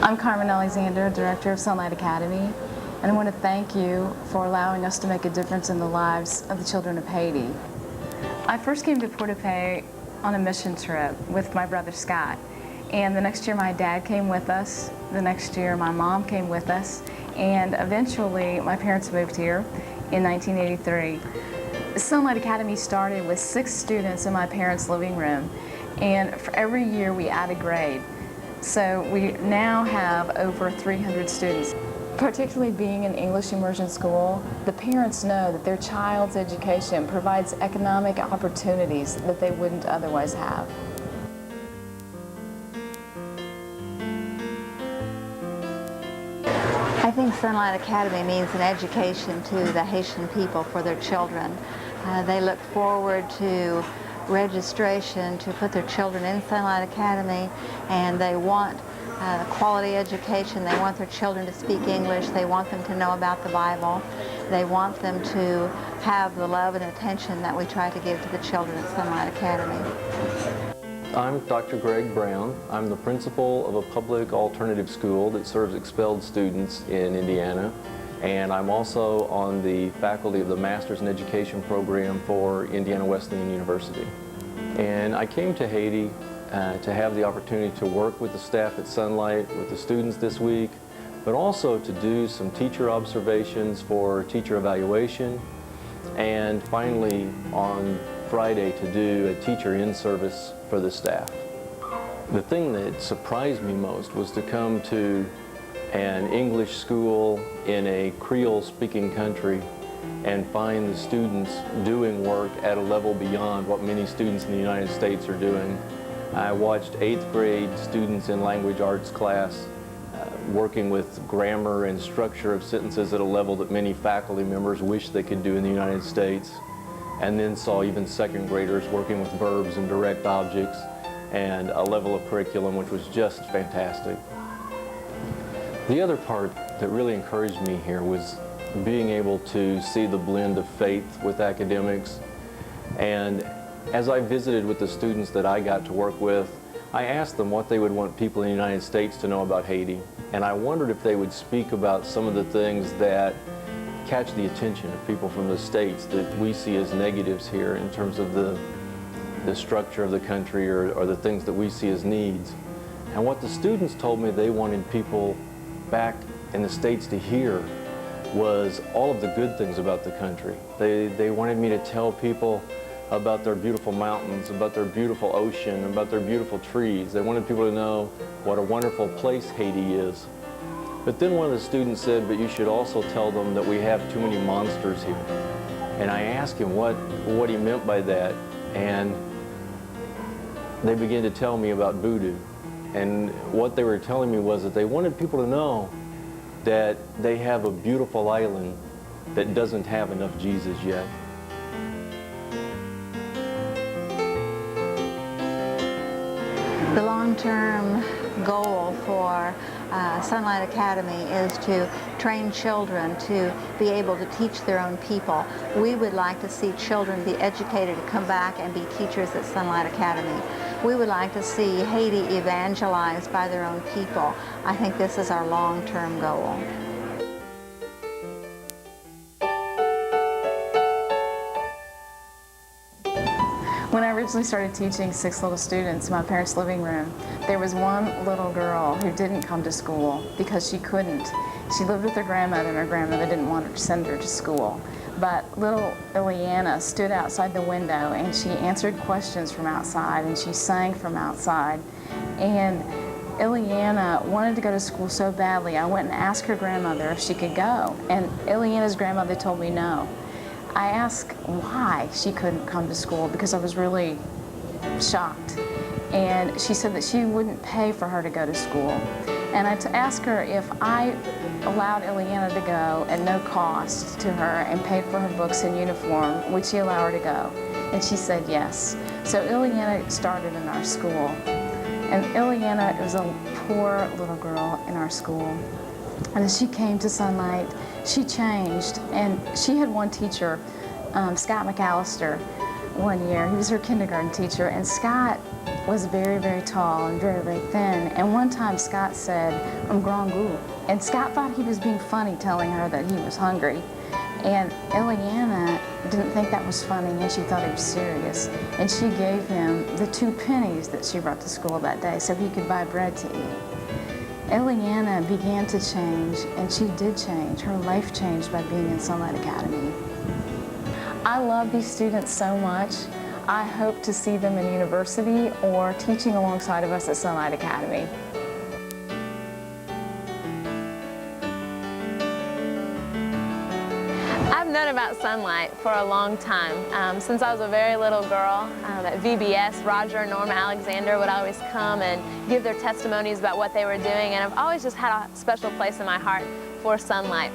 I'm Carmen Alexander, Director of Sonlight Academy, and I want to thank you for allowing us to make a difference in the lives of the children of Haiti. I first came to Port-de-Paix on a mission trip with my brother Scott, and the next year my dad came with us, the next year my mom came with us, and eventually my parents moved here in 1983. Sonlight Academy started with 6 students in my parents' living room, and for every year we add a grade. So we now have over 300 students. Particularly being an English immersion school, the parents know that their child's education provides economic opportunities that they wouldn't otherwise have. I think Sonlight Academy means an education to the Haitian people for their children. They look forward to registration to put their children in Sonlight Academy, and they want quality education. They want their children to speak English. They want them to know about the Bible. They want them to have the love and attention that we try to give to the children at Sonlight Academy. I'm Dr. Greg Brown. I'm the principal of a public alternative school that serves expelled students in Indiana, and I'm also on the faculty of the Masters in Education program for Indiana Wesleyan University. And I came to Haiti to have the opportunity to work with the staff at Sonlight, with the students this week, but also to do some teacher observations for teacher evaluation, and finally on Friday to do a teacher in-service for the staff. The thing that surprised me most was to come to an English school in a Creole-speaking country and find the students doing work at a level beyond what many students in the United States are doing. I watched 8th grade students in language arts class working with grammar and structure of sentences at a level that many faculty members wish they could do in the United States, and then saw even 2nd graders working with verbs and direct objects and a level of curriculum which was just fantastic. The other part that really encouraged me here was being able to see the blend of faith with academics. And as I visited with the students that I got to work with, I asked them what they would want people in the United States to know about Haiti. And I wondered if they would speak about some of the things that catch the attention of people from the States that we see as negatives here in terms of the structure of the country or the things that we see as needs. And what the students told me they wanted people back in the States to hear was all of the good things about the country. They wanted me to tell people about their beautiful mountains, about their beautiful ocean, about their beautiful trees. They wanted people to know what a wonderful place Haiti is. But then one of the students said, but you should also tell them that we have too many monsters here. And I asked him what he meant by that, and they began to tell me about voodoo. And what they were telling me was that they wanted people to know that they have a beautiful island that doesn't have enough Jesus yet. The long-term goal for Sonlight Academy is to train children to be able to teach their own people. We would like to see children be educated to come back and be teachers at Sonlight Academy. We would like to see Haiti evangelized by their own people. I think this is our long-term goal. When I originally started teaching 6 little students in my parents' living room, there was one little girl who didn't come to school because she couldn't. She lived with her grandmother, and her grandmother didn't want to send her to school. But little Ileana stood outside the window, and she answered questions from outside, and she sang from outside. And Ileana wanted to go to school so badly, I went and asked her grandmother if she could go. And Ileana's grandmother told me no. I asked why she couldn't come to school because I was really shocked. And she said that she wouldn't pay for her to go to school. And I asked her if I allowed Ileana to go at no cost to her and paid for her books and uniform, would she allow her to go? And she said yes. So Ileana started in our school. And Ileana was a poor little girl in our school. And as she came to Sonlight, she changed. And she had one teacher, Scott McAllister. one year. He was her kindergarten teacher, and Scott was very, very tall and very, very thin. And one time Scott said, "I'm grand goût." And Scott thought he was being funny, telling her that he was hungry. And Eliana didn't think that was funny, and she thought he was serious. And she gave him the 2 pennies that she brought to school that day so he could buy bread to eat. Eliana began to change, and she did change. Her life changed by being in Sonlight Academy. I love these students so much. I hope to see them in university or teaching alongside of us at Sonlight Academy. I've known about Sonlight for a long time. Since I was a very little girl at VBS, Roger and Norma Alexander would always come and give their testimonies about what they were doing, and I've always just had a special place in my heart for Sonlight.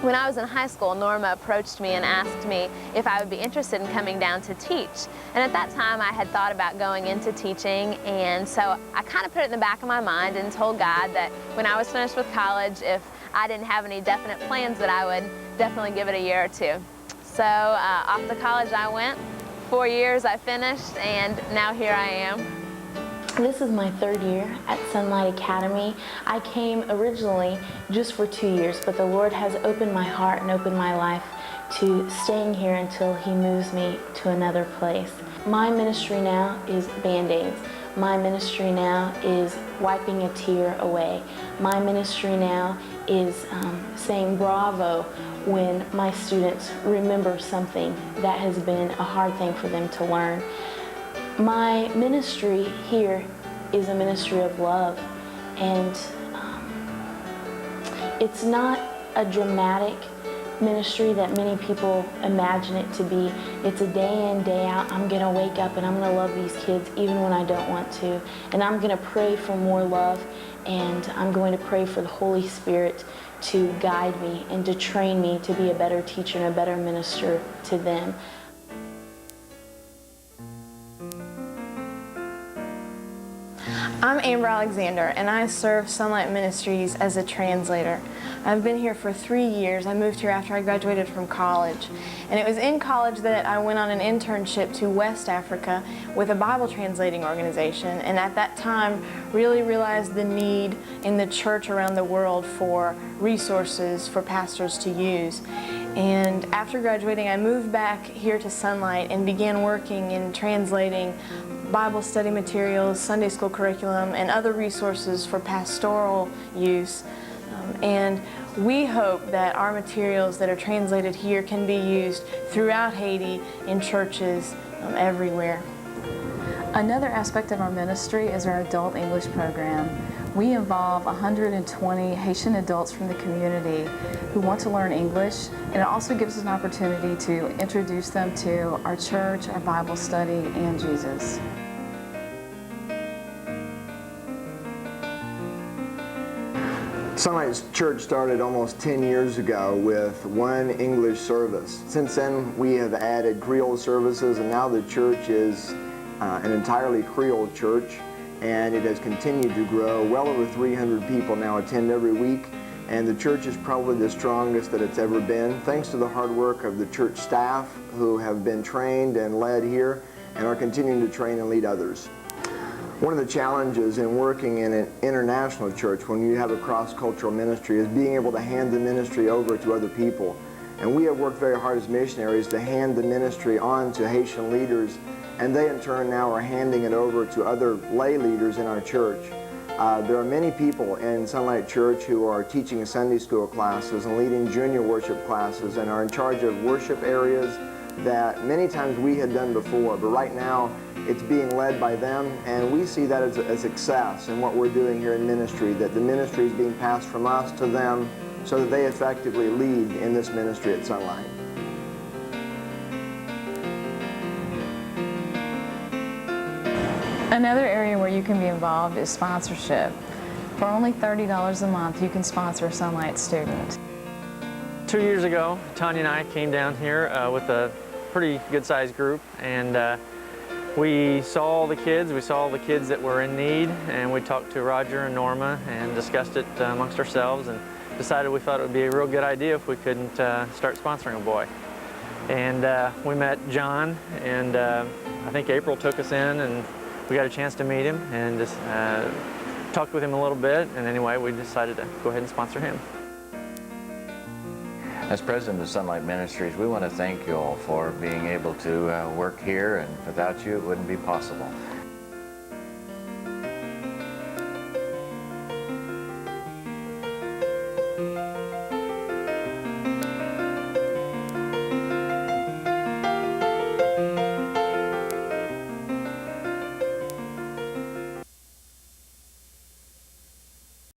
When I was in high school, Norma approached me and asked me if I would be interested in coming down to teach. And at that time, I had thought about going into teaching, and so I kind of put it in the back of my mind and told God that when I was finished with college, if I didn't have any definite plans, that I would definitely give it a year or two. So off to college I went. 4 years I finished, and now here I am. This is my 3rd year at Sonlight Academy. I came originally just for 2 years, but the Lord has opened my heart and opened my life to staying here until He moves me to another place. My ministry now is Band-Aids. My ministry now is wiping a tear away. My ministry now is saying bravo when my students remember something that has been a hard thing for them to learn. My ministry here is a ministry of love, and it's not a dramatic ministry that many people imagine it to be. It's a day in, day out. I'm going to wake up and I'm going to love these kids even when I don't want to, and I'm going to pray for more love, and I'm going to pray for the Holy Spirit to guide me and to train me to be a better teacher and a better minister to them. I'm Amber Alexander, and I serve Sonlight Ministries as a translator. I've been here for 3 years. I moved here after I graduated from college. And it was in college that I went on an internship to West Africa with a Bible translating organization, and at that time really realized the need in the church around the world for resources for pastors to use. And after graduating, I moved back here to Sonlight and began working in translating Bible study materials, Sunday school curriculum, and other resources for pastoral use. And we hope that our materials that are translated here can be used throughout Haiti in churches everywhere. Another aspect of our ministry is our adult English program. We involve 120 Haitian adults from the community who want to learn English, and it also gives us an opportunity to introduce them to our church, our Bible study, and Jesus. Sonlight's church started almost 10 years ago with one English service. Since then, we have added Creole services, and now the church is an entirely Creole church, and it has continued to grow. Well over 300 people now attend every week, and the church is probably the strongest that it's ever been, thanks to the hard work of the church staff who have been trained and led here and are continuing to train and lead others. One of the challenges in working in an international church when you have a cross-cultural ministry is being able to hand the ministry over to other people. And we have worked very hard as missionaries to hand the ministry on to Haitian leaders, and they in turn now are handing it over to other lay leaders in our church. There are many people in Sonlight Church who are teaching Sunday school classes and leading junior worship classes and are in charge of worship areas that many times we had done before, but right now it's being led by them, and we see that as a success in what we're doing here in ministry, that the ministry is being passed from us to them so that they effectively lead in this ministry at Sonlight. Another area where you can be involved is sponsorship. For only $30 a month, you can sponsor a Sonlight student. 2 years ago, Tanya and I came down here with a pretty good-sized group, and we saw the kids. We saw the kids that were in need, and we talked to Roger and Norma and discussed it amongst ourselves and decided we thought it would be a real good idea if we couldn't start sponsoring a boy. And we met John, and I think April took us in, and we got a chance to meet him and just talked with him a little bit, and anyway, we decided to go ahead and sponsor him. As president of Sonlight Ministries, we want to thank you all for being able to work here, and without you it wouldn't be possible.